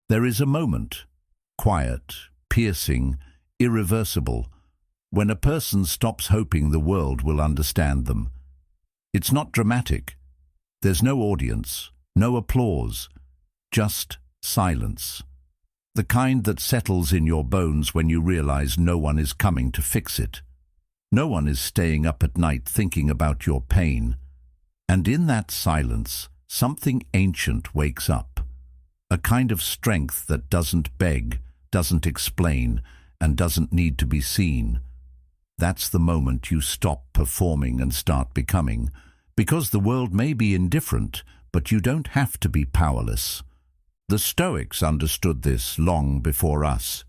There is a moment, quiet, piercing, irreversible, when a person stops hoping the world will understand them. It's not dramatic. There's no audience, no applause, just silence. The kind that settles in your bones when you realize no one is coming to fix it. No one is staying up at night thinking about your pain. And in that silence, something ancient wakes up. A kind of strength that doesn't beg, doesn't explain, and doesn't need to be seen. That's the moment you stop performing and start becoming. Because the world may be indifferent, but you don't have to be powerless. The Stoics understood this long before us.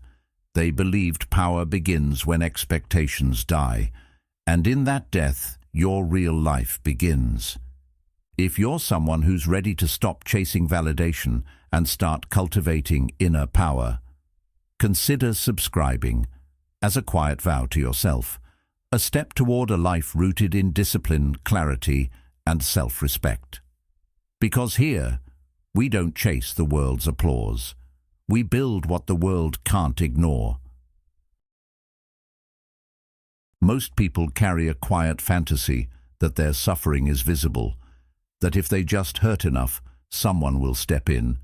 They believed power begins when expectations die, and in that death, your real life begins. If you're someone who's ready to stop chasing validation and start cultivating inner power, consider subscribing as a quiet vow to yourself, a step toward a life rooted in discipline, clarity, and self-respect. Because here, we don't chase the world's applause. We build what the world can't ignore. Most people carry a quiet fantasy that their suffering is visible, that if they just hurt enough, someone will step in,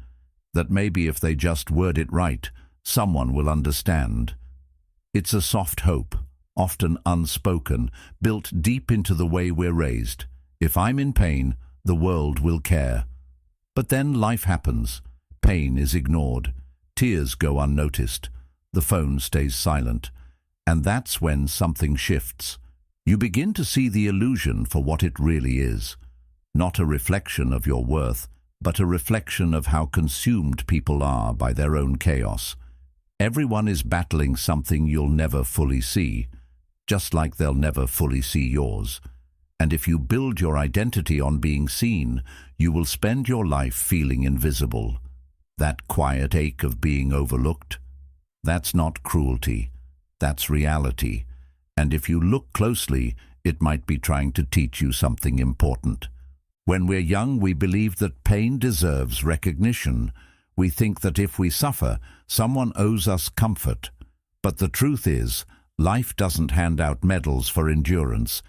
that maybe if they just word it right, someone will understand. It's a soft hope, often unspoken, built deep into the way we're raised. If I'm in pain, the world will care. But then life happens. Pain is ignored. Tears go unnoticed. The phone stays silent. And that's when something shifts. You begin to see the illusion for what it really is. Not a reflection of your worth, but a reflection of how consumed people are by their own chaos. Everyone is battling something you'll never fully see, just like they'll never fully see yours. And if you build your identity on being seen, you will spend your life feeling invisible. That quiet ache of being overlooked, that's not cruelty, that's reality. And if you look closely, it might be trying to teach you something important. When we're young, we believe that pain deserves recognition. We think that if we suffer, someone owes us comfort. But the truth is, life doesn't hand out medals for endurance.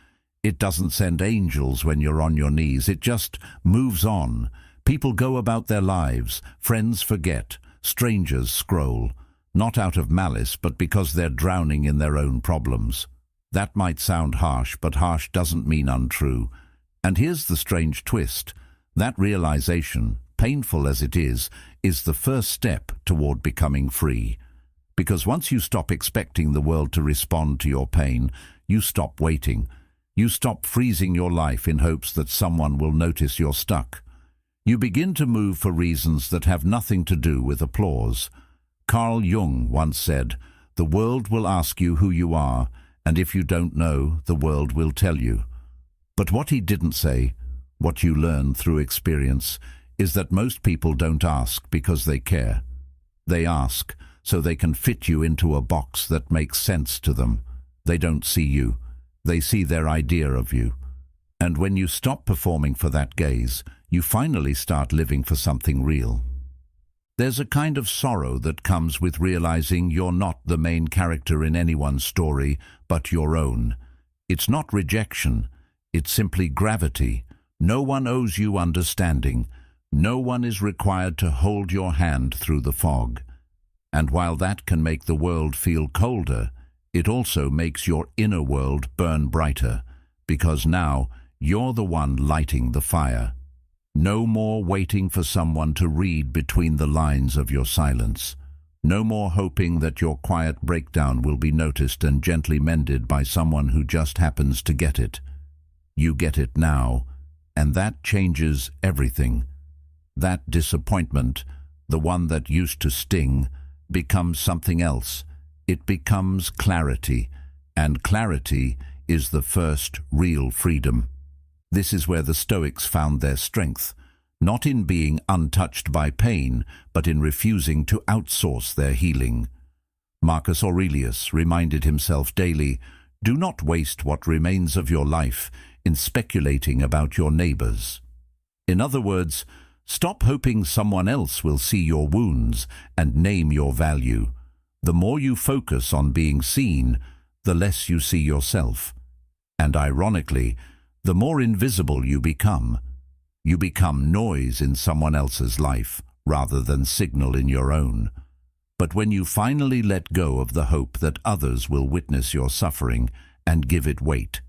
It doesn't send angels when you're on your knees. It just moves on. People go about their lives. Friends forget. Strangers scroll. Not out of malice, but because they're drowning in their own problems. That might sound harsh, but harsh doesn't mean untrue. And here's the strange twist. That realization, painful as it is the first step toward becoming free. Because once you stop expecting the world to respond to your pain, you stop waiting. You stop freezing your life in hopes that someone will notice you're stuck. You begin to move for reasons that have nothing to do with applause. Carl Jung once said, "The world will ask you who you are, and if you don't know, the world will tell you." But what he didn't say, what you learn through experience, is that most people don't ask because they care. They ask so they can fit you into a box that makes sense to them. They don't see you. They see their idea of you. And when you stop performing for that gaze, you finally start living for something real. There's a kind of sorrow that comes with realizing you're not the main character in anyone's story, but your own. It's not rejection. It's simply gravity. No one owes you understanding. No one is required to hold your hand through the fog. And while that can make the world feel colder, it also makes your inner world burn brighter, because now you're the one lighting the fire. No more waiting for someone to read between the lines of your silence. No more hoping that your quiet breakdown will be noticed and gently mended by someone who just happens to get it. You get it now, and that changes everything. That disappointment, the one that used to sting, becomes something else. It becomes clarity, and clarity is the first real freedom. This is where the Stoics found their strength, not in being untouched by pain, but in refusing to outsource their healing. Marcus Aurelius reminded himself daily, "Do not waste what remains of your life in speculating about your neighbors." In other words, Stop hoping someone else will see your wounds and name your value. The more you focus on being seen, the less you see yourself. And ironically, the more invisible you become. You become noise in someone else's life, rather than signal in your own. But when you finally let go of the hope that others will witness your suffering and give it weight,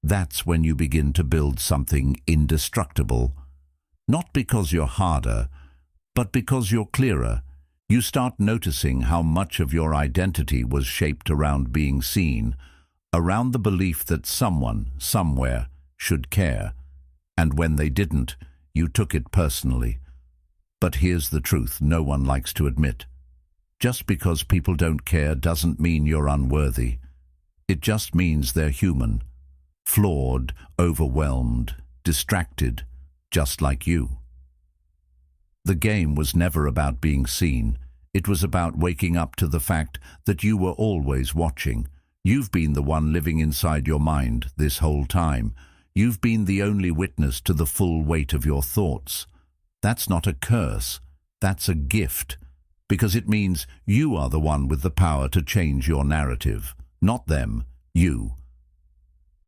that's when you begin to build something indestructible. Not because you're harder, but because you're clearer. You start noticing how much of your identity was shaped around being seen, around the belief that someone, somewhere, should care. And when they didn't, you took it personally. But here's the truth no one likes to admit. Just because people don't care doesn't mean you're unworthy. It just means they're human, flawed, overwhelmed, distracted, just like you. The game was never about being seen. It was about waking up to the fact that you were always watching. You've been the one living inside your mind this whole time. You've been the only witness to the full weight of your thoughts. That's not a curse. That's a gift. Because it means you are the one with the power to change your narrative. Not them, you.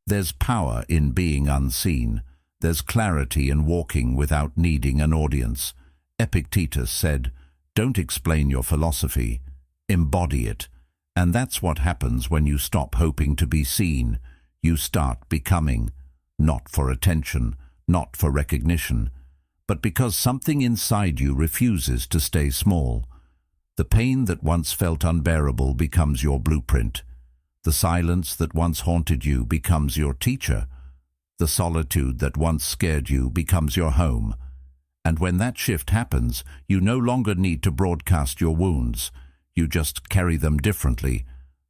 There's power in being unseen. There's clarity in walking without needing an audience. Epictetus said, "Don't explain your philosophy, embody it." And that's what happens when you stop hoping to be seen. You start becoming, not for attention, not for recognition, but because something inside you refuses to stay small. The pain that once felt unbearable becomes your blueprint. The silence that once haunted you becomes your teacher. The solitude that once scared you becomes your home. And when that shift happens, you no longer need to broadcast your wounds. You just carry them differently,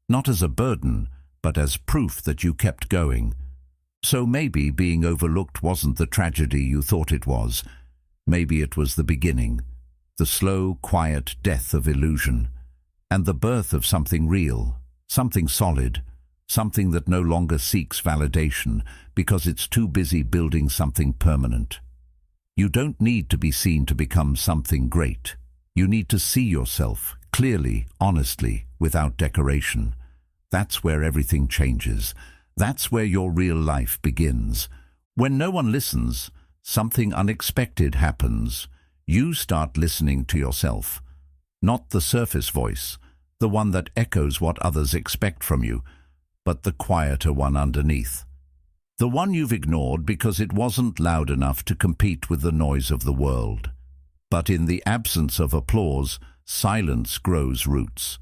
not as a burden, but as proof that you kept going. So maybe being overlooked wasn't the tragedy you thought it was. Maybe it was the beginning, the slow, quiet death of illusion, and the birth of something real, something solid, something that no longer seeks validation because it's too busy building something permanent. You don't need to be seen to become something great. You need to see yourself clearly, honestly, without decoration. That's where everything changes. That's where your real life begins. When no one listens, something unexpected happens. You start listening to yourself. Not the surface voice, the one that echoes what others expect from you, but the quieter one underneath. The one you've ignored because it wasn't loud enough to compete with the noise of the world. But in the absence of applause, silence grows roots.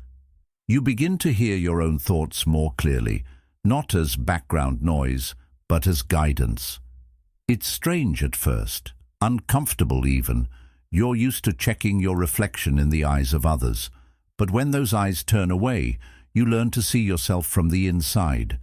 You begin to hear your own thoughts more clearly, not as background noise, but as guidance. It's strange at first, uncomfortable even. You're used to checking your reflection in the eyes of others. But when those eyes turn away, you learn to see yourself from the inside.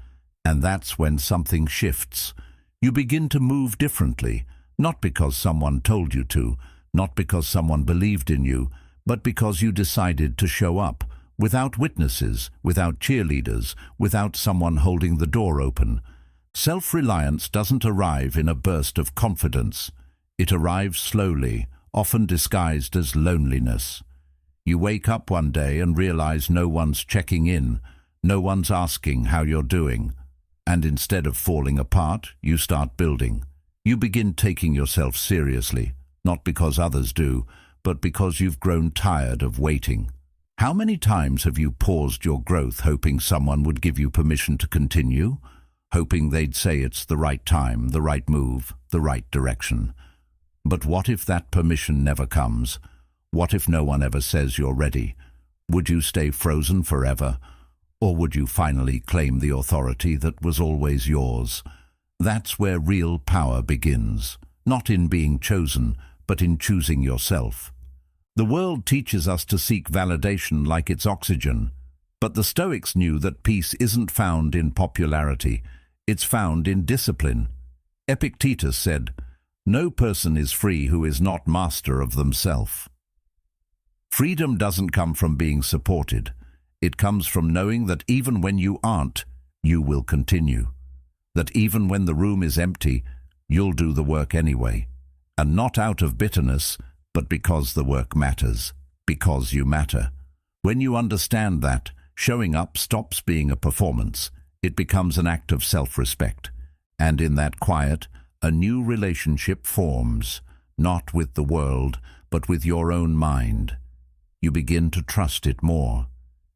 And that's when something shifts. You begin to move differently, not because someone told you to, not because someone believed in you, but because you decided to show up, without witnesses, without cheerleaders, without someone holding the door open. Self-reliance doesn't arrive in a burst of confidence. It arrives slowly, often disguised as loneliness. You wake up one day and realize no one's checking in, no one's asking how you're doing. And instead of falling apart, you start building. You begin taking yourself seriously, not because others do, but because you've grown tired of waiting. How many times have you paused your growth hoping someone would give you permission to continue? Hoping they'd say it's the right time, the right move, the right direction. But what if that permission never comes? What if no one ever says you're ready? Would you stay frozen forever? Or would you finally claim the authority that was always yours? That's where real power begins, not in being chosen, but in choosing yourself. The world teaches us to seek validation like it's oxygen, but the Stoics knew that peace isn't found in popularity, it's found in discipline. Epictetus said, "No person is free who is not master of themselves." Freedom doesn't come from being supported. It comes from knowing that even when you aren't, you will continue. That even when the room is empty, you'll do the work anyway. And not out of bitterness, but because the work matters, because you matter. When you understand that, showing up stops being a performance. It becomes an act of self-respect. And in that quiet, a new relationship forms, not with the world, but with your own mind. You begin to trust it more.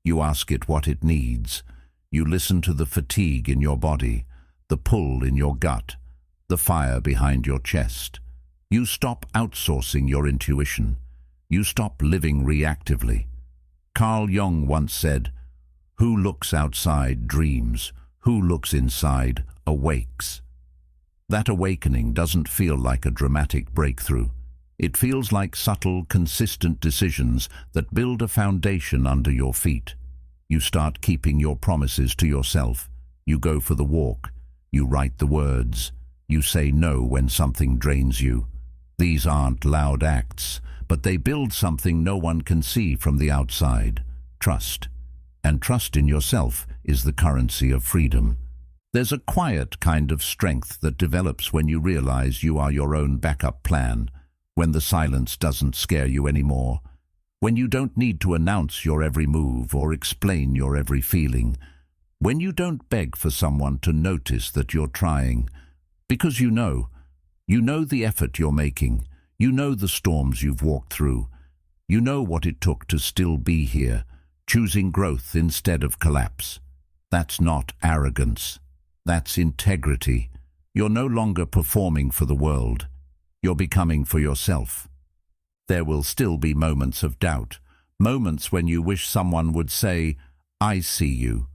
You ask it what it needs. You listen to the fatigue in your body, the pull in your gut, the fire behind your chest. You stop outsourcing your intuition. You stop living reactively. Carl Jung once said, "Who looks outside dreams. Who looks inside awakes." That awakening doesn't feel like a dramatic breakthrough. It feels like subtle, consistent decisions that build a foundation under your feet. You start keeping your promises to yourself. You go for the walk. You write the words. You say no when something drains you. These aren't loud acts, but they build something no one can see from the outside. Trust. And trust in yourself is the currency of freedom. There's a quiet kind of strength that develops when you realize you are your own backup plan, when the silence doesn't scare you anymore, when you don't need to announce your every move or explain your every feeling, when you don't beg for someone to notice that you're trying, because you know the effort you're making, you know the storms you've walked through, you know what it took to still be here, choosing growth instead of collapse. That's not arrogance. That's integrity. You're no longer performing for the world. You're becoming for yourself. There will still be moments of doubt, moments when you wish someone would say, "I see you."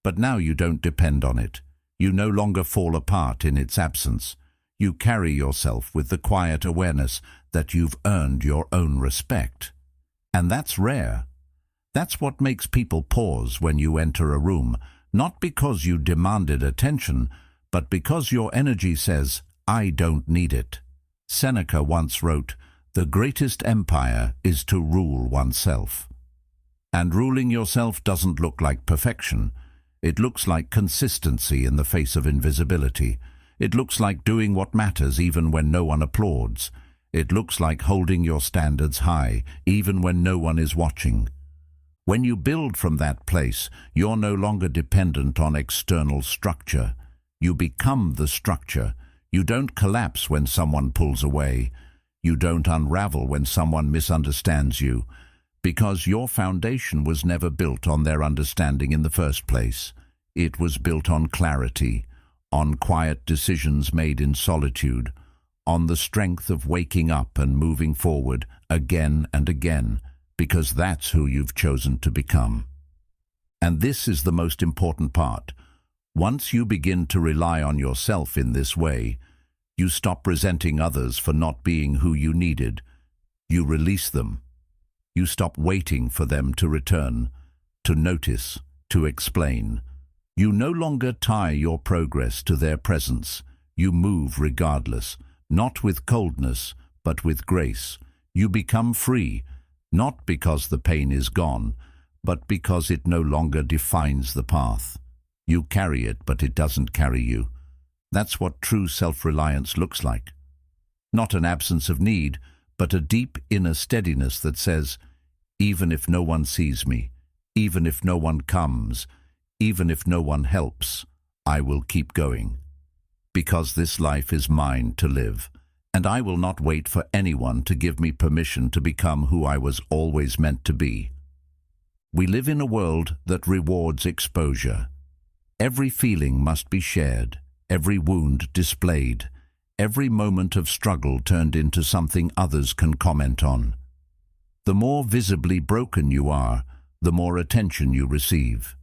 But now you don't depend on it. You no longer fall apart in its absence. You carry yourself with the quiet awareness that you've earned your own respect. And that's rare. That's what makes people pause when you enter a room, not because you demanded attention, but because your energy says, "I don't need it." Seneca once wrote, "The greatest empire is to rule oneself." And ruling yourself doesn't look like perfection. It looks like consistency in the face of invisibility. It looks like doing what matters even when no one applauds. It looks like holding your standards high, even when no one is watching. When you build from that place, you're no longer dependent on external structure. You become the structure. You don't collapse when someone pulls away. You don't unravel when someone misunderstands you, because your foundation was never built on their understanding in the first place. It was built on clarity, on quiet decisions made in solitude, on the strength of waking up and moving forward again and again, because that's who you've chosen to become. And this is the most important part. Once you begin to rely on yourself in this way, you stop resenting others for not being who you needed. You release them. You stop waiting for them to return, to notice, to explain. You no longer tie your progress to their presence. You move regardless, not with coldness, but with grace. You become free, not because the pain is gone, but because it no longer defines the path. You carry it, but it doesn't carry you. That's what true self-reliance looks like. Not an absence of need, but a deep inner steadiness that says, even if no one sees me, even if no one comes, even if no one helps, I will keep going. Because this life is mine to live, and I will not wait for anyone to give me permission to become who I was always meant to be. We live in a world that rewards exposure. Every feeling must be shared, every wound displayed, every moment of struggle turned into something others can comment on. The more visibly broken you are, the more attention you receive.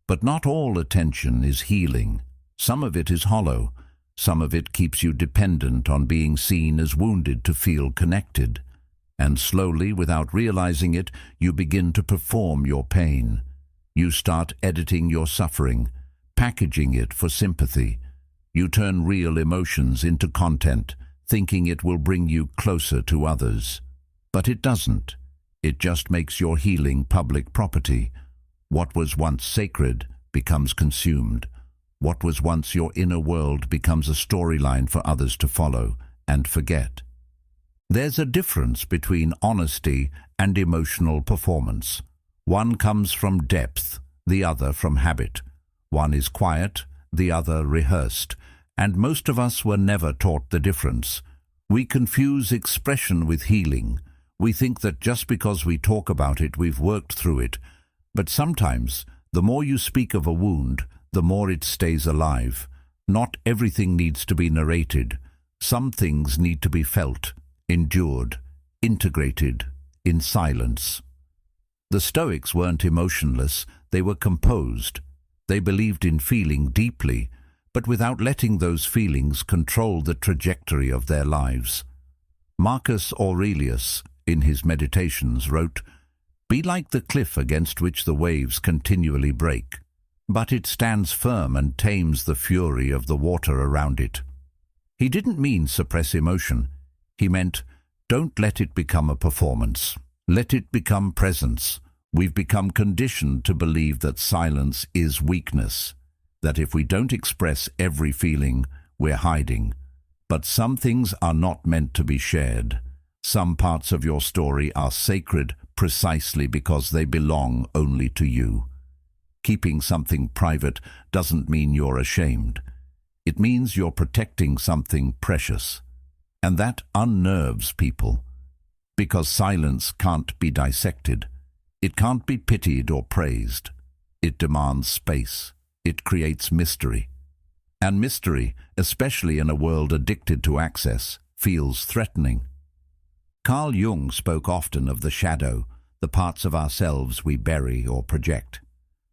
But not all attention is healing. Some of it is hollow. Some of it keeps you dependent on being seen as wounded to feel connected. And slowly, without realizing it, you begin to perform your pain. You start editing your suffering, packaging it for sympathy. You turn real emotions into content, thinking it will bring you closer to others. But it doesn't. It just makes your healing public property. What was once sacred becomes consumed. What was once your inner world becomes a storyline for others to follow and forget. There's a difference between honesty and emotional performance. One comes from depth, the other from habit. One is quiet, the other rehearsed, and most of us were never taught the difference. We confuse expression with healing. We think that just because we talk about it, we've worked through it. But sometimes, the more you speak of a wound, the more it stays alive. Not everything needs to be narrated. Some things need to be felt, endured, integrated, in silence. The Stoics weren't emotionless, they were composed. They believed in feeling deeply, but without letting those feelings control the trajectory of their lives. Marcus Aurelius, in his Meditations, wrote, "Be like the cliff against which the waves continually break, but it stands firm and tames the fury of the water around it." He didn't mean suppress emotion. He meant, don't let it become a performance. Let it become presence. We've become conditioned to believe that silence is weakness, that if we don't express every feeling, we're hiding. But some things are not meant to be shared. Some parts of your story are sacred precisely because they belong only to you. Keeping something private doesn't mean you're ashamed. It means you're protecting something precious. And that unnerves people, because silence can't be dissected. It can't be pitied or praised. It demands space. It creates mystery. And mystery, especially in a world addicted to access, feels threatening. Carl Jung spoke often of the shadow, the parts of ourselves we bury or project.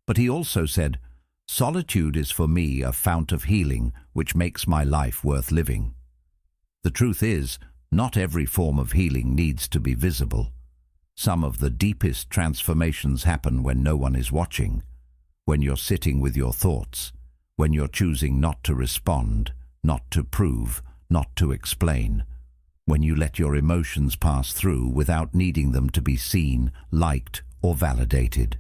But he also said, "Solitude is for me a fount of healing which makes my life worth living." The truth is, not every form of healing needs to be visible. Some of the deepest transformations happen when no one is watching, when you're sitting with your thoughts, when you're choosing not to respond, not to prove, not to explain, when you let your emotions pass through without needing them to be seen, liked, or validated.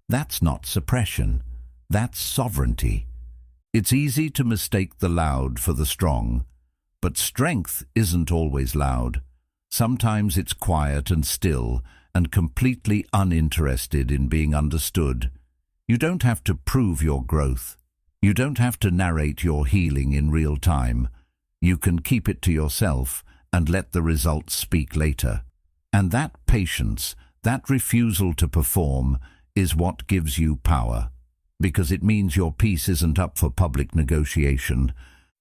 That's not suppression. That's sovereignty. It's easy to mistake the loud for the strong, but strength isn't always loud. Sometimes it's quiet and still and completely uninterested in being understood. You don't have to prove your growth. You don't have to narrate your healing in real time. You can keep it to yourself and let the results speak later. And that patience, that refusal to perform, is what gives you power, because it means your peace isn't up for public negotiation.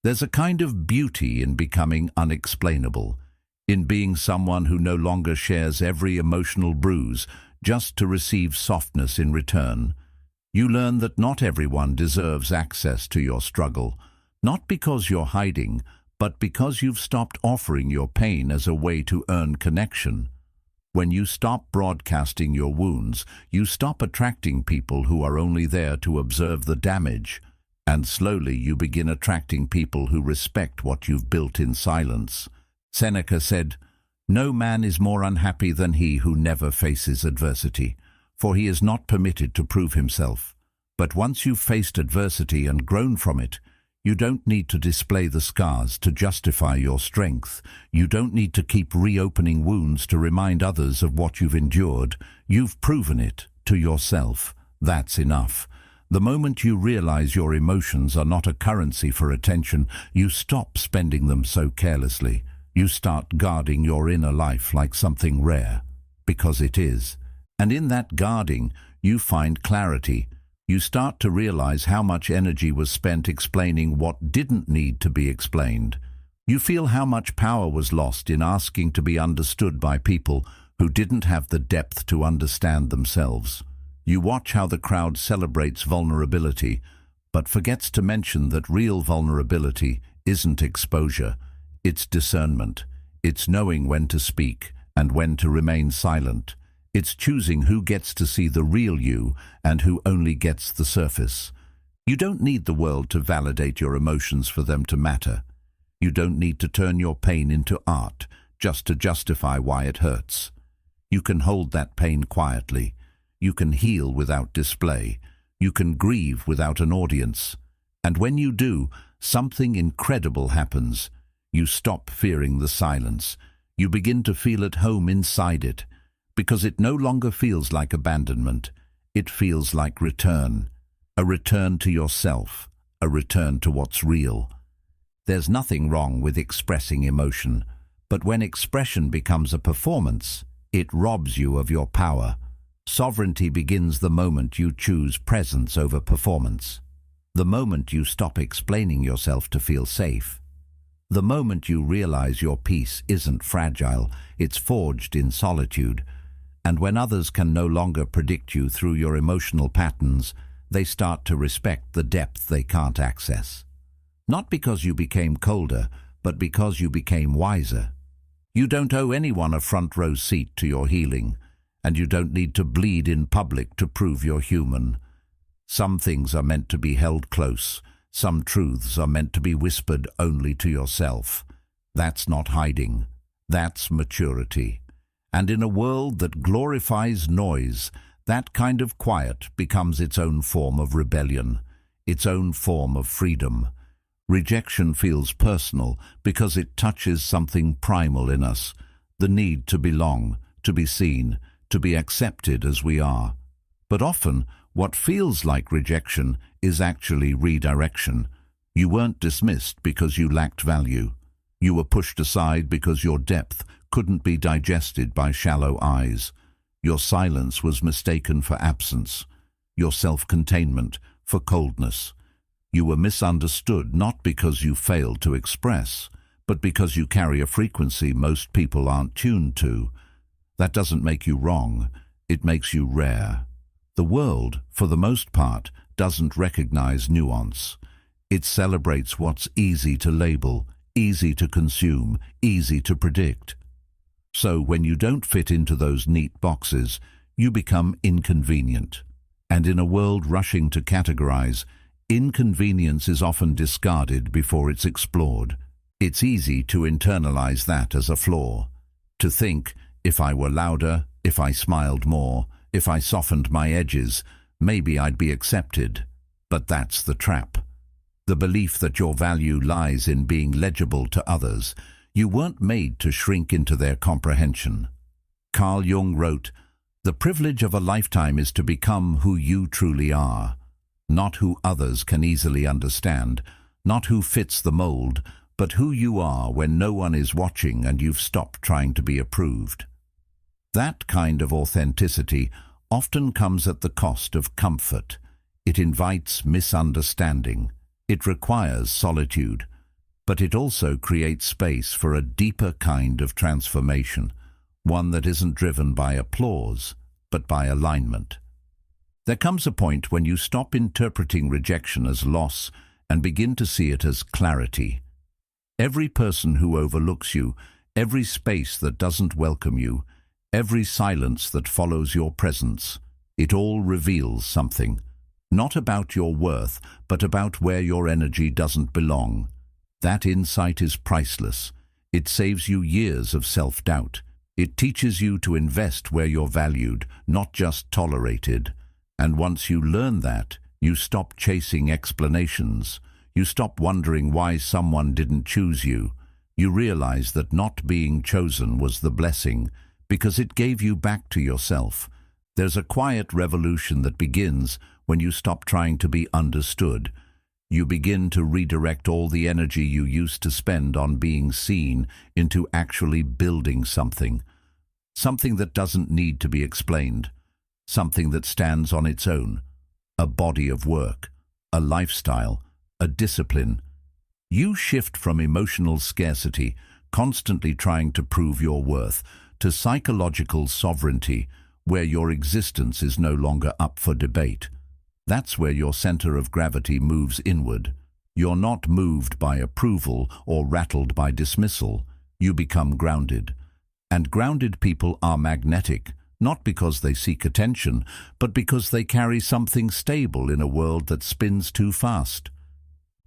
There's a kind of beauty in becoming unexplainable, in being someone who no longer shares every emotional bruise just to receive softness in return. You learn that not everyone deserves access to your struggle, not because you're hiding, but because you've stopped offering your pain as a way to earn connection. When you stop broadcasting your wounds, you stop attracting people who are only there to observe the damage, and slowly you begin attracting people who respect what you've built in silence. Seneca said, "No man is more unhappy than he who never faces adversity, for he is not permitted to prove himself. But once you've faced adversity and grown from it, you don't need to display the scars to justify your strength. You don't need to keep reopening wounds to remind others of what you've endured. You've proven it to yourself. That's enough. The moment you realize your emotions are not a currency for attention, you stop spending them so carelessly. You start guarding your inner life like something rare, because it is. And in that guarding, you find clarity. You start to realize how much energy was spent explaining what didn't need to be explained. You feel how much power was lost in asking to be understood by people who didn't have the depth to understand themselves. You watch how the crowd celebrates vulnerability, but forgets to mention that real vulnerability isn't exposure. It's discernment. It's knowing when to speak and when to remain silent. It's choosing who gets to see the real you and who only gets the surface. You don't need the world to validate your emotions for them to matter. You don't need to turn your pain into art just to justify why it hurts. You can hold that pain quietly. You can heal without display. You can grieve without an audience. And when you do, something incredible happens. You stop fearing the silence. You begin to feel at home inside it, because it no longer feels like abandonment. It feels like return, a return to yourself, a return to what's real. There's nothing wrong with expressing emotion, but when expression becomes a performance, it robs you of your power. Sovereignty begins the moment you choose presence over performance. The moment you stop explaining yourself to feel safe. The moment you realize your peace isn't fragile, it's forged in solitude. And when others can no longer predict you through your emotional patterns, they start to respect the depth they can't access. Not because you became colder, but because you became wiser. You don't owe anyone a front row seat to your healing, and you don't need to bleed in public to prove you're human. Some things are meant to be held close. Some truths are meant to be whispered only to yourself. That's not hiding. That's maturity. And in a world that glorifies noise, that kind of quiet becomes its own form of rebellion, its own form of freedom. Rejection feels personal because it touches something primal in us, the need to belong, to be seen, to be accepted as we are. But often, what feels like rejection is actually redirection. You weren't dismissed because you lacked value. You were pushed aside because your depth couldn't be digested by shallow eyes. Your silence was mistaken for absence, your self-containment for coldness. You were misunderstood not because you failed to express, but because you carry a frequency most people aren't tuned to. That doesn't make you wrong, it makes you rare. The world, for the most part, doesn't recognize nuance. It celebrates what's easy to label, easy to consume, easy to predict. So when you don't fit into those neat boxes, you become inconvenient. And in a world rushing to categorize, inconvenience is often discarded before it's explored. It's easy to internalize that as a flaw. To think, if I were louder, if I smiled more, if I softened my edges, maybe I'd be accepted. But that's the trap. The belief that your value lies in being legible to others. You weren't made to shrink into their comprehension. Carl Jung wrote, "The privilege of a lifetime is to become who you truly are, not who others can easily understand, not who fits the mold, but who you are when no one is watching and you've stopped trying to be approved." That kind of authenticity often comes at the cost of comfort. It invites misunderstanding. It requires solitude. But it also creates space for a deeper kind of transformation, one that isn't driven by applause, but by alignment. There comes a point when you stop interpreting rejection as loss and begin to see it as clarity. Every person who overlooks you, every space that doesn't welcome you, every silence that follows your presence, it all reveals something, not about your worth, but about where your energy doesn't belong. That insight is priceless. It saves you years of self-doubt. It teaches you to invest where you're valued, not just tolerated. And once you learn that, you stop chasing explanations. You stop wondering why someone didn't choose you. You realize that not being chosen was the blessing, because it gave you back to yourself. There's a quiet revolution that begins when you stop trying to be understood. You begin to redirect all the energy you used to spend on being seen into actually building something. Something that doesn't need to be explained. Something that stands on its own. A body of work, a lifestyle, a discipline. You shift from emotional scarcity, constantly trying to prove your worth, to psychological sovereignty, where your existence is no longer up for debate. That's where your center of gravity moves inward. You're not moved by approval or rattled by dismissal. You become grounded. And grounded people are magnetic, not because they seek attention, but because they carry something stable in a world that spins too fast.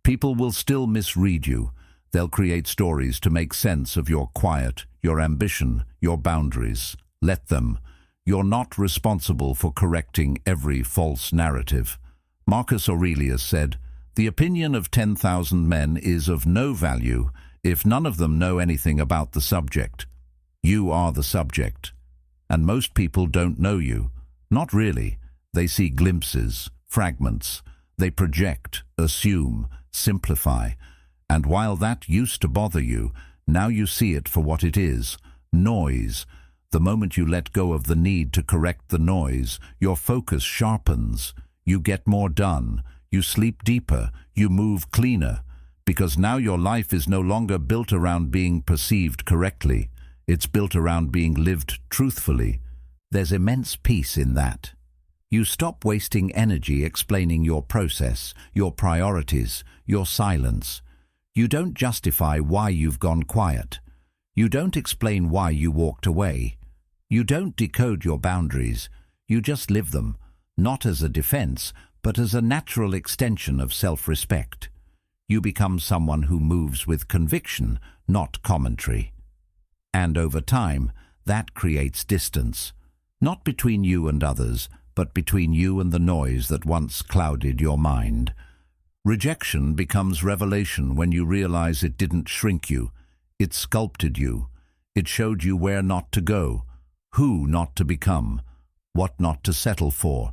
People will still misread you. They'll create stories to make sense of your quiet, your ambition, your boundaries. Let them. You're not responsible for correcting every false narrative. Marcus Aurelius said, "The opinion of 10,000 men is of no value if none of them know anything about the subject." You are the subject. And most people don't know you. Not really. They see glimpses, fragments. They project, assume, simplify. And while that used to bother you, now you see it for what it is: noise. The moment you let go of the need to correct the noise, your focus sharpens. You get more done. You sleep deeper. You move cleaner. Because now your life is no longer built around being perceived correctly. It's built around being lived truthfully. There's immense peace in that. You stop wasting energy explaining your process, your priorities, your silence. You don't justify why you've gone quiet. You don't explain why you walked away. You don't decode your boundaries. You just live them, not as a defense, but as a natural extension of self-respect. You become someone who moves with conviction, not commentary. And over time, that creates distance, not between you and others, but between you and the noise that once clouded your mind. Rejection becomes revelation when you realize it didn't shrink you. It sculpted you. It showed you where not to go, who not to become, what not to settle for.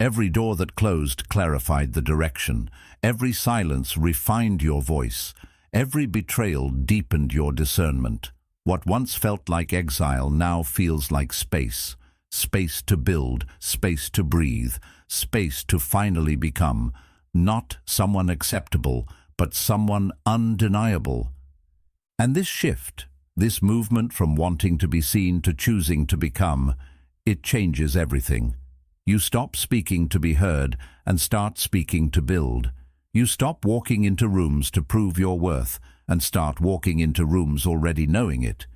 Every door that closed clarified the direction. Every silence refined your voice. Every betrayal deepened your discernment. What once felt like exile now feels like space. Space to build, space to breathe, space to finally become not someone acceptable, but someone undeniable. And this shift, this movement from wanting to be seen to choosing to become, it changes everything. You stop speaking to be heard and start speaking to build. You stop walking into rooms to prove your worth and start walking into rooms already knowing it.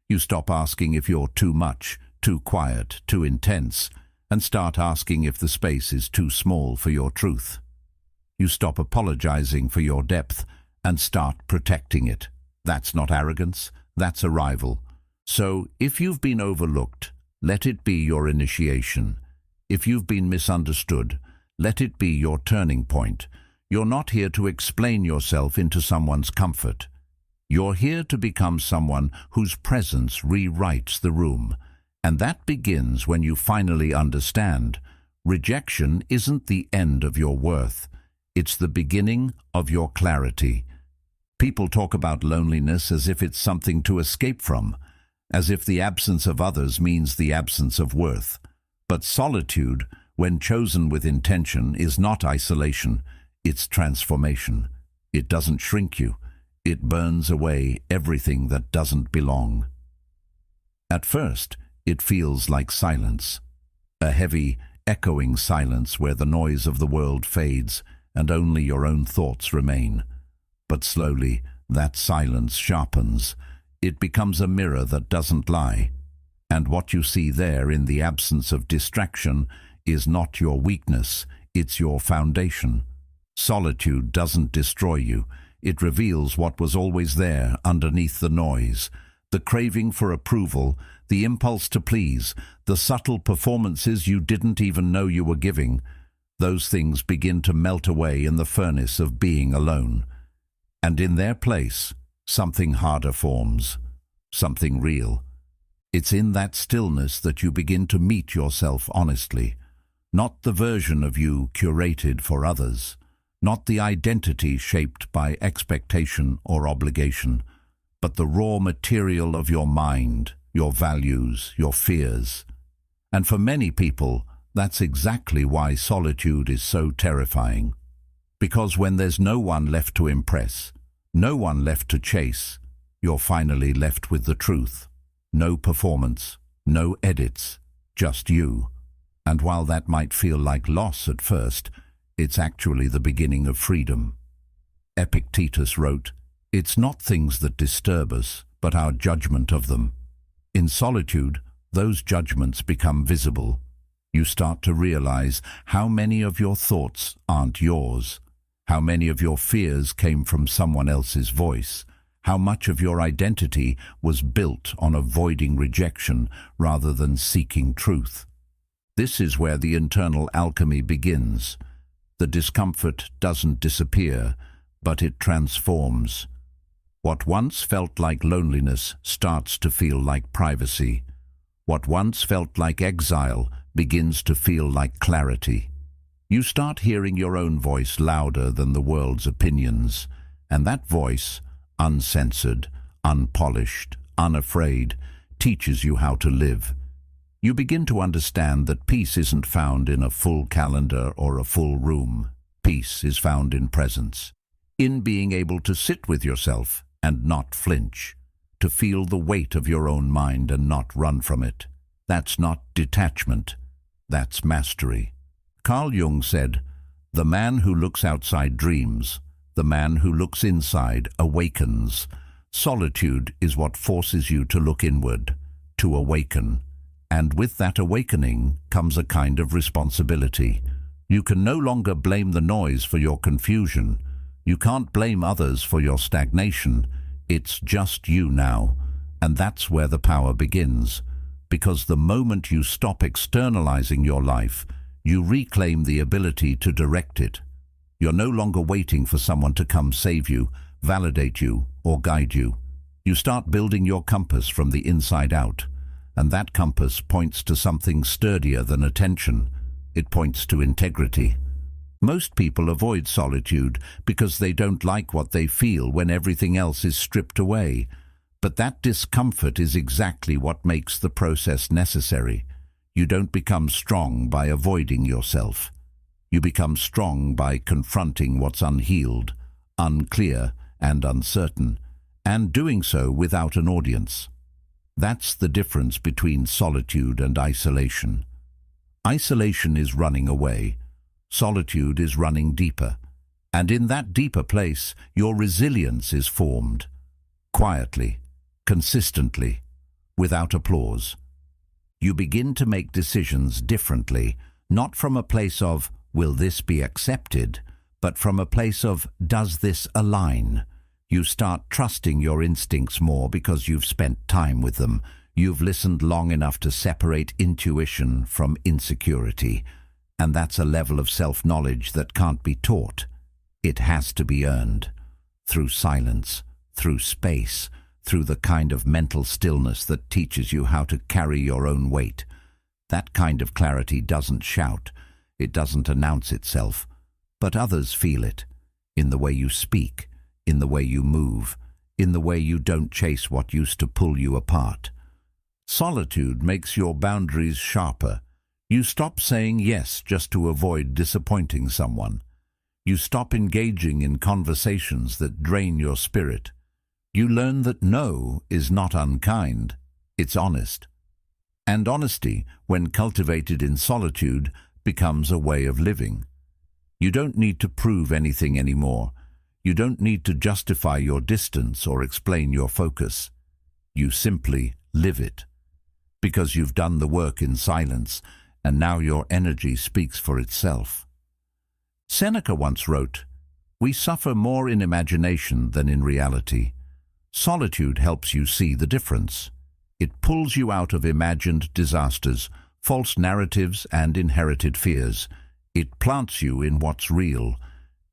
You stop asking if you're too much, too quiet, too intense, and start asking if the space is too small for your truth. You stop apologizing for your depth and start protecting it. That's not arrogance, that's arrival. So, if you've been overlooked, let it be your initiation. If you've been misunderstood, let it be your turning point. You're not here to explain yourself into someone's comfort. You're here to become someone whose presence rewrites the room. And that begins when you finally understand rejection isn't the end of your worth. It's the beginning of your clarity. People talk about loneliness as if it's something to escape from, as if the absence of others means the absence of worth. But solitude, when chosen with intention, is not isolation, it's transformation. It doesn't shrink you. It burns away everything that doesn't belong. At first, it feels like silence, a heavy, echoing silence where the noise of the world fades and only your own thoughts remain. But slowly, that silence sharpens. It becomes a mirror that doesn't lie. And what you see there in the absence of distraction is not your weakness, it's your foundation. Solitude doesn't destroy you. It reveals what was always there underneath the noise. The craving for approval, the impulse to please, the subtle performances you didn't even know you were giving. Those things begin to melt away in the furnace of being alone. And in their place, something harder forms, something real. It's in that stillness that you begin to meet yourself honestly, not the version of you curated for others, not the identity shaped by expectation or obligation, but the raw material of your mind, your values, your fears. And for many people, that's exactly why solitude is so terrifying. Because when there's no one left to impress, no one left to chase, you're finally left with the truth. No performance, no edits, just you. And while that might feel like loss at first, it's actually the beginning of freedom. Epictetus wrote, "It's not things that disturb us, but our judgment of them." In solitude, those judgments become visible. You start to realize how many of your thoughts aren't yours, how many of your fears came from someone else's voice, how much of your identity was built on avoiding rejection rather than seeking truth. This is where the internal alchemy begins. The discomfort doesn't disappear, but it transforms. What once felt like loneliness starts to feel like privacy. What once felt like exile begins to feel like clarity. You start hearing your own voice louder than the world's opinions, and that voice, uncensored, unpolished, unafraid, teaches you how to live. You begin to understand that peace isn't found in a full calendar or a full room. Peace is found in presence, in being able to sit with yourself and not flinch, to feel the weight of your own mind and not run from it. That's not detachment, that's mastery. Carl Jung said, "The man who looks outside dreams, the man who looks inside awakens." Solitude is what forces you to look inward, to awaken. And with that awakening comes a kind of responsibility. You can no longer blame the noise for your confusion. You can't blame others for your stagnation. It's just you now. And that's where the power begins. Because the moment you stop externalizing your life, you reclaim the ability to direct it. You're no longer waiting for someone to come save you, validate you, or guide you. You start building your compass from the inside out. And that compass points to something sturdier than attention. It points to integrity. Most people avoid solitude because they don't like what they feel when everything else is stripped away. But that discomfort is exactly what makes the process necessary. You don't become strong by avoiding yourself. You become strong by confronting what's unhealed, unclear, and uncertain, and doing so without an audience. That's the difference between solitude and isolation. Isolation is running away. Solitude is running deeper. And in that deeper place, your resilience is formed. Quietly, consistently, without applause. You begin to make decisions differently, not from a place of, will this be accepted, but from a place of, does this align? You start trusting your instincts more because you've spent time with them. You've listened long enough to separate intuition from insecurity. And that's a level of self-knowledge that can't be taught. It has to be earned. Through silence, through space, through the kind of mental stillness that teaches you how to carry your own weight. That kind of clarity doesn't shout. It doesn't announce itself. But others feel it. In the way you speak, in the way you move, in the way you don't chase what used to pull you apart. Solitude makes your boundaries sharper. You stop saying yes just to avoid disappointing someone. You stop engaging in conversations that drain your spirit. You learn that no is not unkind, it's honest. And honesty, when cultivated in solitude, becomes a way of living. You don't need to prove anything anymore. You don't need to justify your distance or explain your focus. You simply live it. Because you've done the work in silence, and now your energy speaks for itself. Seneca once wrote, "We suffer more in imagination than in reality." Solitude helps you see the difference. It pulls you out of imagined disasters, false narratives, and inherited fears. It plants you in what's real,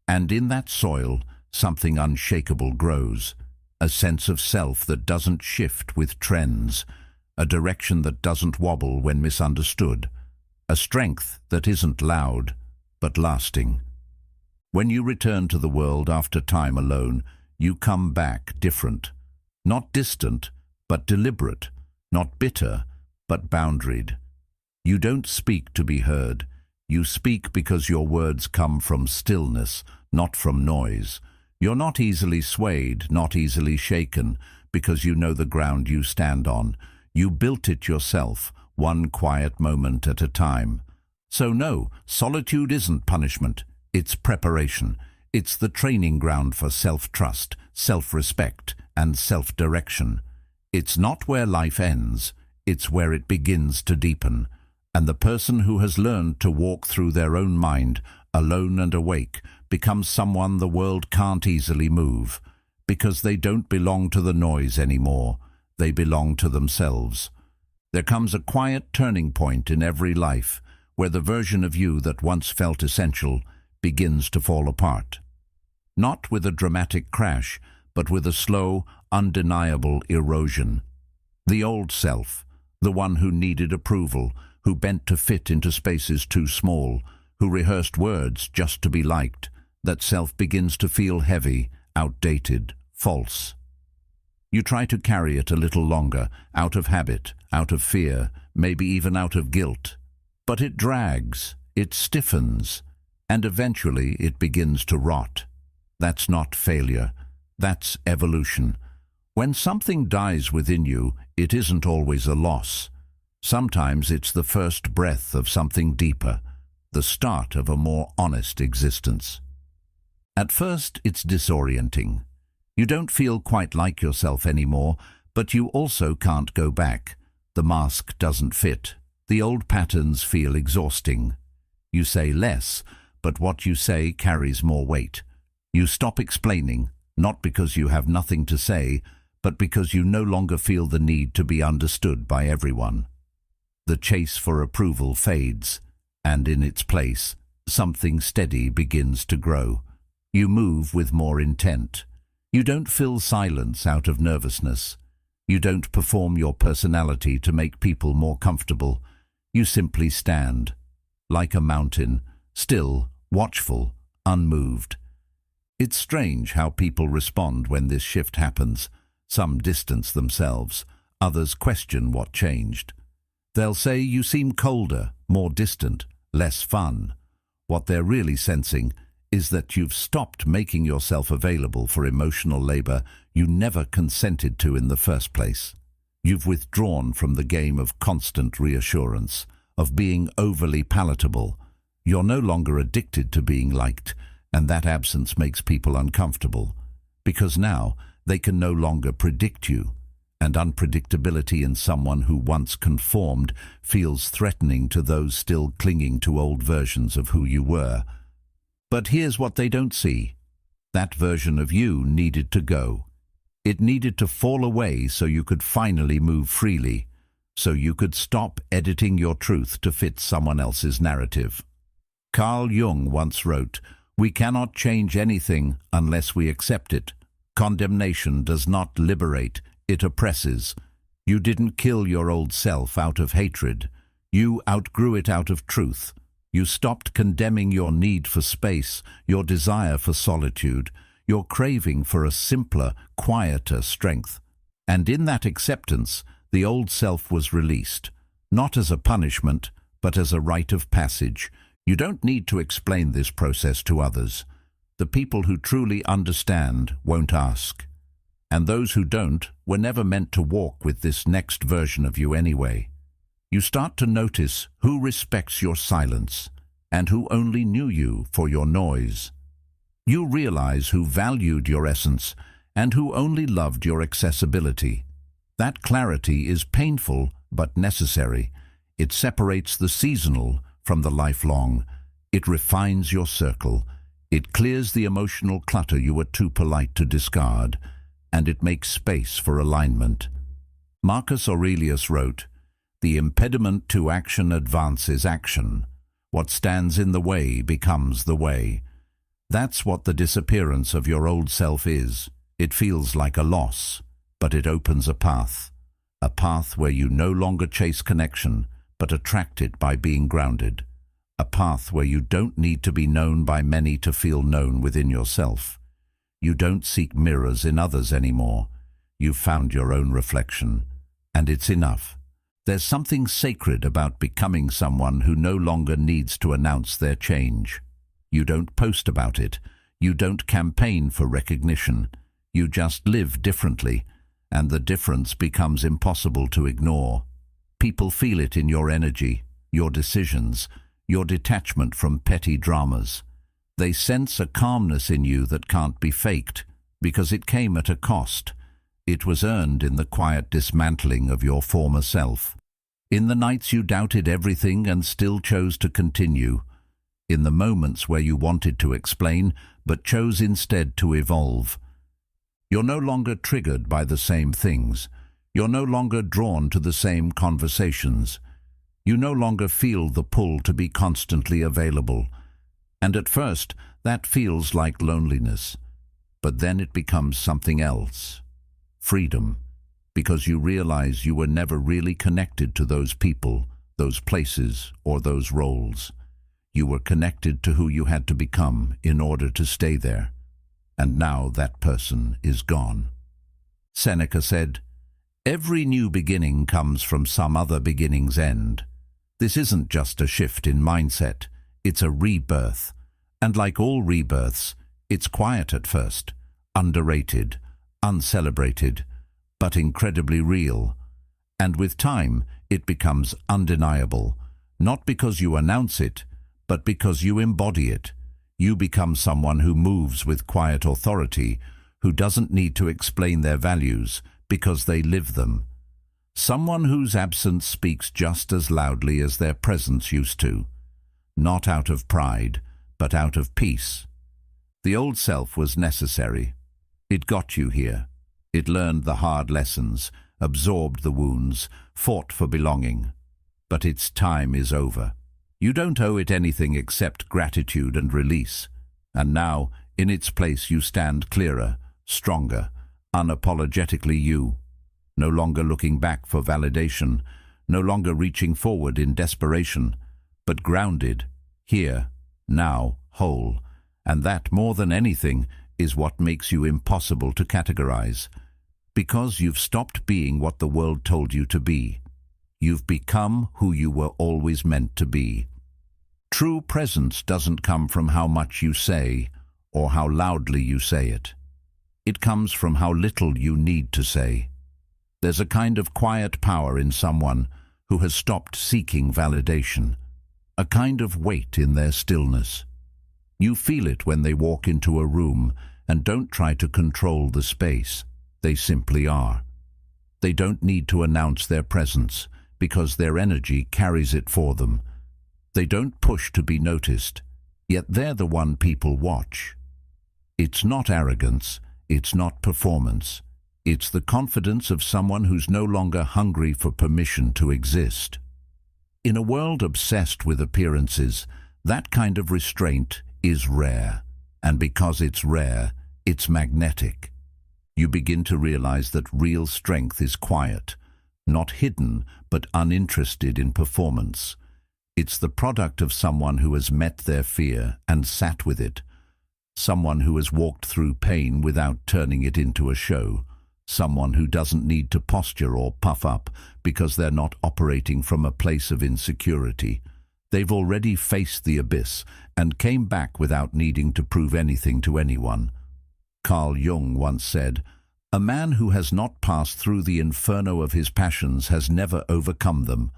and in that soil, something unshakable grows, a sense of self that doesn't shift with trends, a direction that doesn't wobble when misunderstood, a strength that isn't loud, but lasting. When you return to the world after time alone, you come back different. Not distant, but deliberate. Not bitter, but boundaried. You don't speak to be heard. You speak because your words come from stillness, not from noise. You're not easily swayed, not easily shaken, because you know the ground you stand on. You built it yourself, one quiet moment at a time. So no, solitude isn't punishment. It's preparation. It's the training ground for self-trust, self-respect, and self-direction. It's not where life ends. It's where it begins to deepen. And the person who has learned to walk through their own mind, alone and awake, becomes someone the world can't easily move, because they don't belong to the noise anymore. They belong to themselves. There comes a quiet turning point in every life, where the version of you that once felt essential begins to fall apart. Not with a dramatic crash, but with a slow, undeniable erosion. The old self, the one who needed approval, who bent to fit into spaces too small, who rehearsed words just to be liked, that self begins to feel heavy, outdated, false. You try to carry it a little longer, out of habit, out of fear, maybe even out of guilt. But it drags, it stiffens, and eventually it begins to rot. That's not failure, that's evolution. When something dies within you, it isn't always a loss. Sometimes it's the first breath of something deeper, the start of a more honest existence. At first, it's disorienting. You don't feel quite like yourself anymore, but you also can't go back. The mask doesn't fit. The old patterns feel exhausting. You say less, but what you say carries more weight. You stop explaining, not because you have nothing to say, but because you no longer feel the need to be understood by everyone. The chase for approval fades, and in its place, something steady begins to grow. You move with more intent. You don't fill silence out of nervousness. You don't perform your personality to make people more comfortable. You simply stand, like a mountain, still, watchful, unmoved. It's strange how people respond when this shift happens. Some distance themselves, others question what changed. They'll say you seem colder, more distant, less fun. What they're really sensing is that you've stopped making yourself available for emotional labor you never consented to in the first place. You've withdrawn from the game of constant reassurance, of being overly palatable. You're no longer addicted to being liked, and that absence makes people uncomfortable, because now they can no longer predict you, and unpredictability in someone who once conformed feels threatening to those still clinging to old versions of who you were. But here's what they don't see. That version of you needed to go. It needed to fall away so you could finally move freely, so you could stop editing your truth to fit someone else's narrative. Carl Jung once wrote, "We cannot change anything unless we accept it. Condemnation does not liberate, it oppresses. You didn't kill your old self out of hatred. You outgrew it out of truth. You stopped condemning your need for space, your desire for solitude, your craving for a simpler, quieter strength. And in that acceptance, the old self was released, not as a punishment, but as a rite of passage. You don't need to explain this process to others. The people who truly understand won't ask. And those who don't were never meant to walk with this next version of you anyway. You start to notice who respects your silence and who only knew you for your noise. You realize who valued your essence and who only loved your accessibility. That clarity is painful but necessary. It separates the seasonal from the lifelong. It refines your circle. It clears the emotional clutter you were too polite to discard, and it makes space for alignment. Marcus Aurelius wrote, "The impediment to action advances action. What stands in the way becomes the way." That's what the disappearance of your old self is. It feels like a loss, but it opens a path where you no longer chase connection, but attract it by being grounded. A path where you don't need to be known by many to feel known within yourself. You don't seek mirrors in others anymore. You've found your own reflection, and it's enough. There's something sacred about becoming someone who no longer needs to announce their change. You don't post about it. You don't campaign for recognition. You just live differently, and the difference becomes impossible to ignore. People feel it in your energy, your decisions, your detachment from petty dramas. They sense a calmness in you that can't be faked, because it came at a cost. It was earned in the quiet dismantling of your former self. In the nights you doubted everything and still chose to continue. In the moments where you wanted to explain, but chose instead to evolve. You're no longer triggered by the same things. You're no longer drawn to the same conversations. You no longer feel the pull to be constantly available. And at first, that feels like loneliness. but then it becomes something else. Freedom, because you realize you were never really connected to those people, those places, or those roles. You were connected to who you had to become in order to stay there. And now that person is gone. Seneca said, "Every new beginning comes from some other beginning's end." This isn't just a shift in mindset, it's a rebirth. And like all rebirths, it's quiet at first, underrated, uncelebrated, but incredibly real. And with time, it becomes undeniable, not because you announce it, but because you embody it. You become someone who moves with quiet authority, who doesn't need to explain their values because they live them. Someone whose absence speaks just as loudly as their presence used to. Not out of pride, but out of peace. The old self was necessary. It got you here. It learned the hard lessons, absorbed the wounds, fought for belonging. But its time is over. You don't owe it anything except gratitude and release. And now, in its place, you stand clearer, stronger, unapologetically you. No longer looking back for validation, no longer reaching forward in desperation, but grounded, here, now, whole. And that, more than anything, is what makes you impossible to categorize. Because you've stopped being what the world told you to be. You've become who you were always meant to be. True presence doesn't come from how much you say or how loudly you say it. It comes from how little you need to say. There's a kind of quiet power in someone who has stopped seeking validation, a kind of weight in their stillness. You feel it when they walk into a room and don't try to control the space. They simply are. They don't need to announce their presence because their energy carries it for them. They don't push to be noticed, yet they're the one people watch. It's not arrogance, it's not performance. It's the confidence of someone who's no longer hungry for permission to exist. In a world obsessed with appearances, that kind of restraint is rare. And because it's rare, it's magnetic. You begin to realize that real strength is quiet, not hidden, but uninterested in performance. It's the product of someone who has met their fear and sat with it. Someone who has walked through pain without turning it into a show. Someone who doesn't need to posture or puff up because they're not operating from a place of insecurity. They've already faced the abyss and came back without needing to prove anything to anyone. Carl Jung once said, "A man who has not passed through the inferno of his passions has never overcome them."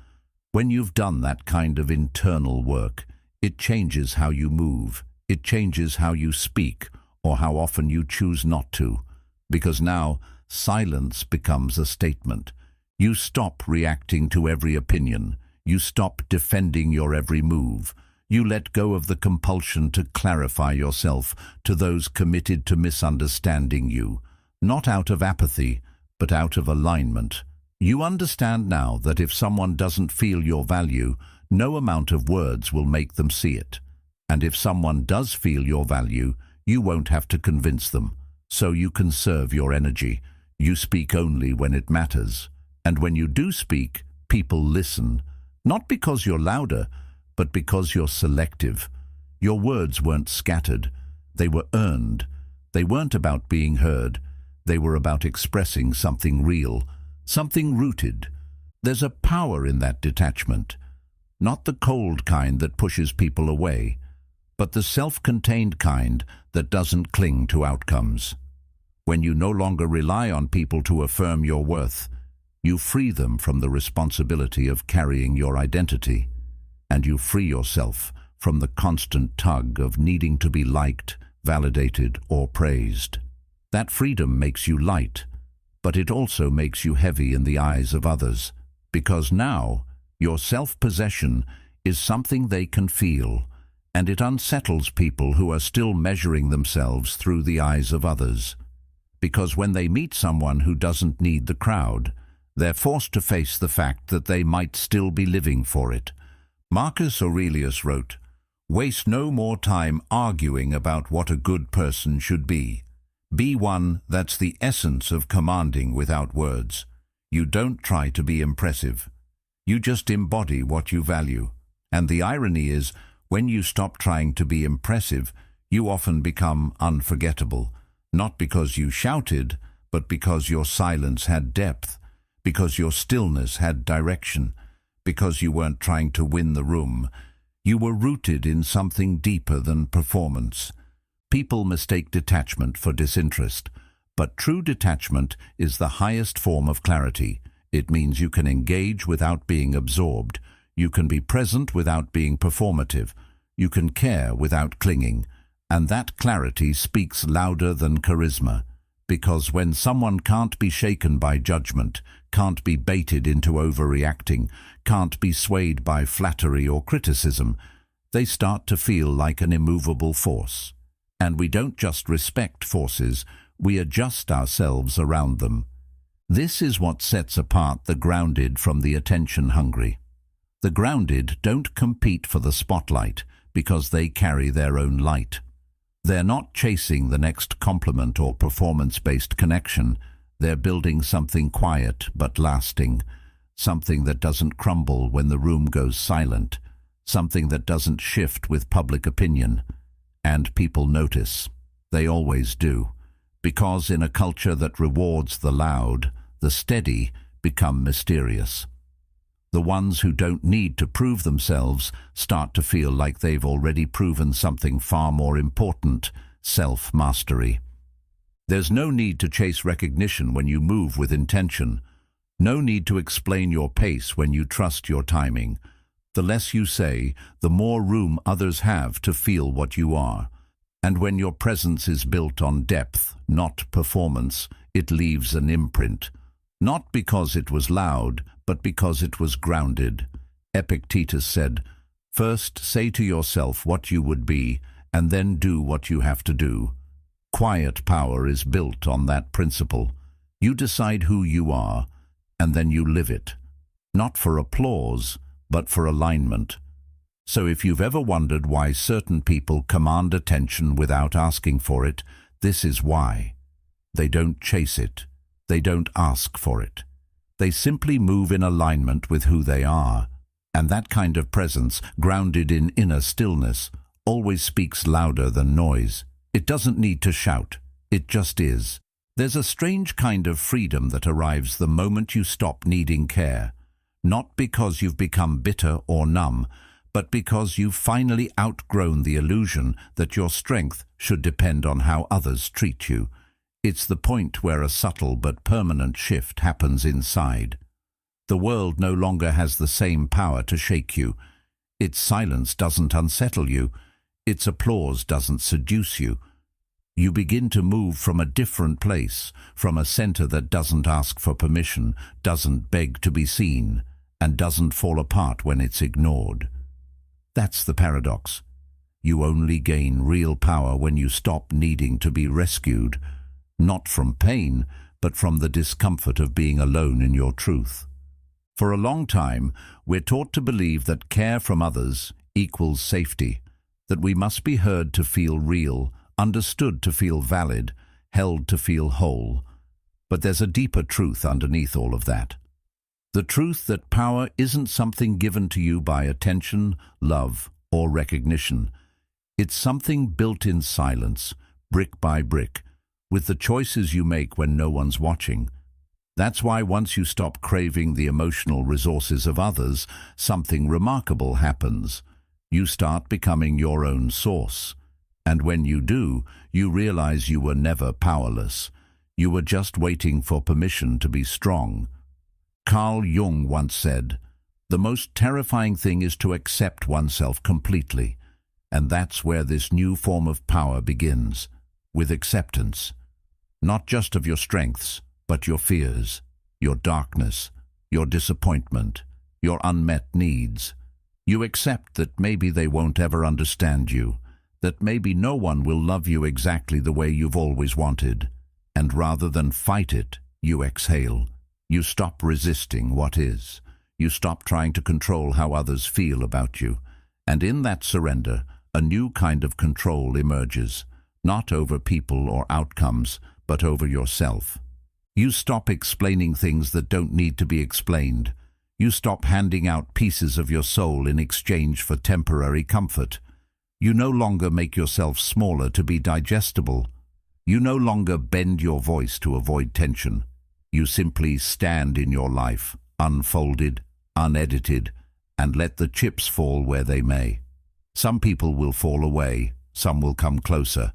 When you've done that kind of internal work, it changes how you move, it changes how you speak, or how often you choose not to. Because now, silence becomes a statement. You stop reacting to every opinion. You stop defending your every move. You let go of the compulsion to clarify yourself to those committed to misunderstanding you, not out of apathy, but out of alignment. You understand now that if someone doesn't feel your value, no amount of words will make them see it. And if someone does feel your value, you won't have to convince them. So you conserve your energy. You speak only when it matters. And when you do speak, people listen. Not because you're louder, but because you're selective. Your words weren't scattered. They were earned. They weren't about being heard. They were about expressing something real, something rooted. There's a power in that detachment. Not the cold kind that pushes people away, but the self-contained kind that doesn't cling to outcomes. When you no longer rely on people to affirm your worth, you free them from the responsibility of carrying your identity, and you free yourself from the constant tug of needing to be liked, validated, or praised. That freedom makes you light, but it also makes you heavy in the eyes of others, because now your self-possession is something they can feel, and it unsettles people who are still measuring themselves through the eyes of others. Because when they meet someone who doesn't need the crowd, they're forced to face the fact that they might still be living for it. Marcus Aurelius wrote, "Waste no more time arguing about what a good person should be. Be one that's the essence of commanding without words. You don't try to be impressive. You just embody what you value. And the irony is, when you stop trying to be impressive, you often become unforgettable. Not because you shouted, but because your silence had depth, because your stillness had direction, because you weren't trying to win the room. You were rooted in something deeper than performance. People mistake detachment for disinterest, but true detachment is the highest form of clarity. It means you can engage without being absorbed. You can be present without being performative. You can care without clinging. And that clarity speaks louder than charisma. Because when someone can't be shaken by judgment, can't be baited into overreacting, can't be swayed by flattery or criticism, they start to feel like an immovable force. And we don't just respect forces, we adjust ourselves around them. This is what sets apart the grounded from the attention-hungry. The grounded don't compete for the spotlight because they carry their own light. They're not chasing the next compliment or performance-based connection. They're building something quiet but lasting, something that doesn't crumble when the room goes silent, something that doesn't shift with public opinion. And people notice. They always do. Because in a culture that rewards the loud, the steady become mysterious. The ones who don't need to prove themselves start to feel like they've already proven something far more important: self-mastery. There's no need to chase recognition when you move with intention. No need to explain your pace when you trust your timing. The less you say, the more room others have to feel what you are. And when your presence is built on depth, not performance, it leaves an imprint. Not because it was loud, but because it was grounded. Epictetus said, "First say to yourself what you would be, and then do what you have to do." Quiet power is built on that principle. You decide who you are, and then you live it. Not for applause, but for alignment. So if you've ever wondered why certain people command attention without asking for it, this is why. They don't chase it. They don't ask for it. They simply move in alignment with who they are. And that kind of presence, grounded in inner stillness, always speaks louder than noise. It doesn't need to shout. It just is. There's a strange kind of freedom that arrives the moment you stop needing care. Not because you've become bitter or numb, but because you've finally outgrown the illusion that your strength should depend on how others treat you. It's the point where a subtle but permanent shift happens inside. The world no longer has the same power to shake you. Its silence doesn't unsettle you. Its applause doesn't seduce you. You begin to move from a different place, from a center that doesn't ask for permission, doesn't beg to be seen, and doesn't fall apart when it's ignored. That's the paradox. You only gain real power when you stop needing to be rescued, not from pain, but from the discomfort of being alone in your truth. For a long time, we're taught to believe that care from others equals safety, that we must be heard to feel real, understood to feel valid, held to feel whole. But there's a deeper truth underneath all of that. The truth that power isn't something given to you by attention, love, or recognition. It's something built in silence, brick by brick, with the choices you make when no one's watching. That's why once you stop craving the emotional resources of others, something remarkable happens. You start becoming your own source. And when you do, you realize you were never powerless. You were just waiting for permission to be strong. Carl Jung once said, "The most terrifying thing is to accept oneself completely." And that's where this new form of power begins, with acceptance. Not just of your strengths, but your fears, your darkness, your disappointment, your unmet needs. You accept that maybe they won't ever understand you, that maybe no one will love you exactly the way you've always wanted. And rather than fight it, you exhale. You stop resisting what is. You stop trying to control how others feel about you. And in that surrender, a new kind of control emerges. not over people or outcomes, but over yourself. You stop explaining things that don't need to be explained. You stop handing out pieces of your soul in exchange for temporary comfort. You no longer make yourself smaller to be digestible. You no longer bend your voice to avoid tension. You simply stand in your life, unfolded, unedited, and let the chips fall where they may. Some people will fall away, some will come closer,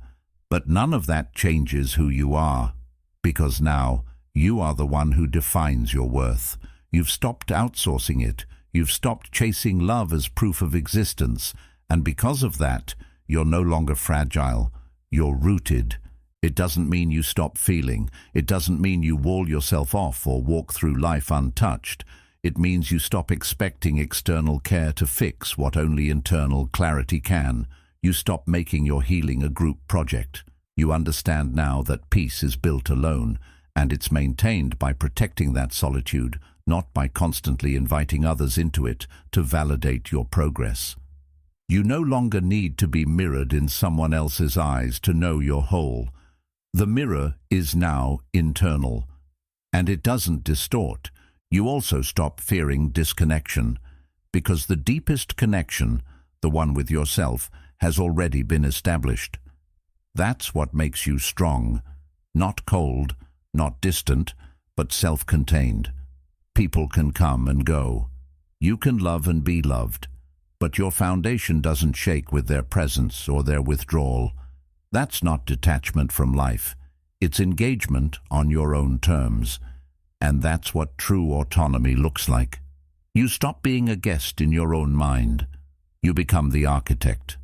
but none of that changes who you are, because now you are the one who defines your worth. You've stopped outsourcing it. You've stopped chasing love as proof of existence, and because of that, you're no longer fragile. You're rooted. It doesn't mean you stop feeling. It doesn't mean you wall yourself off or walk through life untouched. It means you stop expecting external care to fix what only internal clarity can. You stop making your healing a group project. You understand now that peace is built alone, and it's maintained by protecting that solitude, not by constantly inviting others into it to validate your progress. You no longer need to be mirrored in someone else's eyes to know you're whole. The mirror is now internal, and it doesn't distort. You also stop fearing disconnection, because the deepest connection, the one with yourself, has already been established. That's what makes you strong, not cold, not distant, but self-contained. People can come and go. You can love and be loved, but your foundation doesn't shake with their presence or their withdrawal. That's not detachment from life. It's engagement on your own terms. And that's what true autonomy looks like. You stop being a guest in your own mind. You become the architect.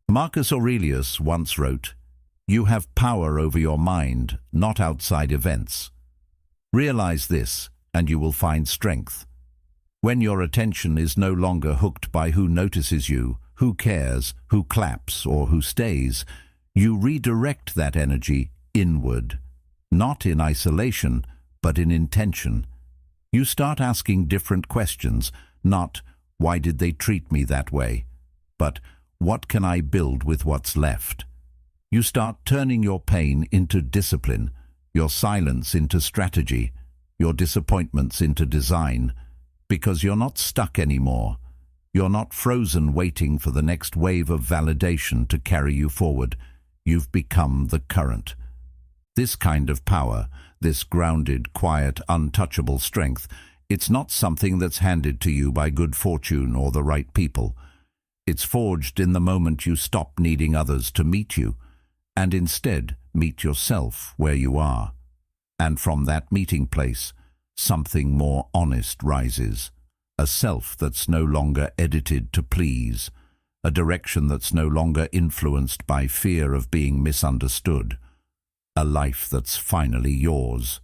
Marcus Aurelius once wrote, "You have power over your mind, not outside events." Realize this, and you will find strength. When your attention is no longer hooked by who notices you, who cares, who claps, or who stays, you redirect that energy inward, not in isolation, but in intention. You start asking different questions, not "why did they treat me that way?" but "what can I build with what's left?" You start turning your pain into discipline, your silence into strategy, your disappointments into design, because you're not stuck anymore. You're not frozen waiting for the next wave of validation to carry you forward. You've become the current. This kind of power, this grounded, quiet, untouchable strength, it's not something that's handed to you by good fortune or the right people. It's forged in the moment you stop needing others to meet you, and instead meet yourself where you are. And from that meeting place, something more honest rises. A self that's no longer edited to please. A direction that's no longer influenced by fear of being misunderstood. A life that's finally yours,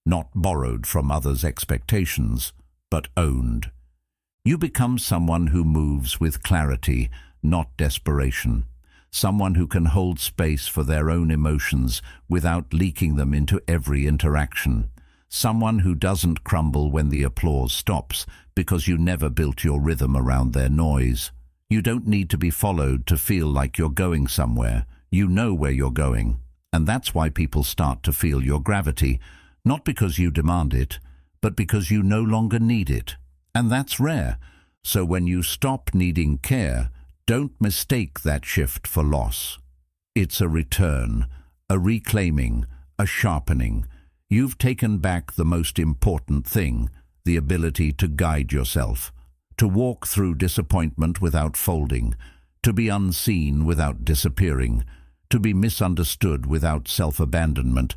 not borrowed from others' expectations, but owned. You become someone who moves with clarity, not desperation. Someone who can hold space for their own emotions without leaking them into every interaction. Someone who doesn't crumble when the applause stops because you never built your rhythm around their noise. You don't need to be followed to feel like you're going somewhere. You know where you're going. And that's why people start to feel your gravity, not because you demand it, but because you no longer need it. And that's rare. So when you stop needing care, don't mistake that shift for loss. It's a return, a reclaiming, a sharpening. You've taken back the most important thing, the ability to guide yourself, to walk through disappointment without folding, to be unseen without disappearing, to be misunderstood without self-abandonment.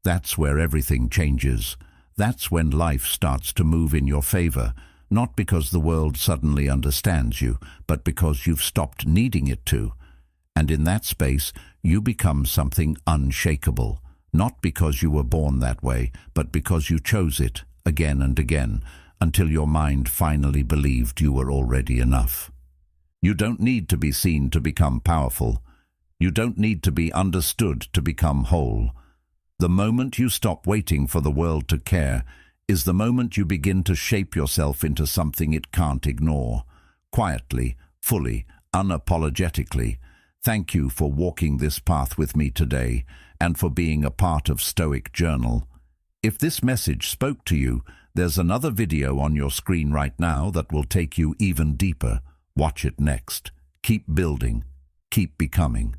That's where everything changes. That's when life starts to move in your favor, not because the world suddenly understands you, but because you've stopped needing it to. And in that space, you become something unshakable, not because you were born that way, but because you chose it again and again, until your mind finally believed you were already enough. You don't need to be seen to become powerful. You don't need to be understood to become whole. The moment you stop waiting for the world to care is the moment you begin to shape yourself into something it can't ignore. Quietly, fully, unapologetically. Thank you for walking this path with me today and for being a part of Stoic Journal. If this message spoke to you, there's another video on your screen right now that will take you even deeper. Watch it next. Keep building. Keep becoming.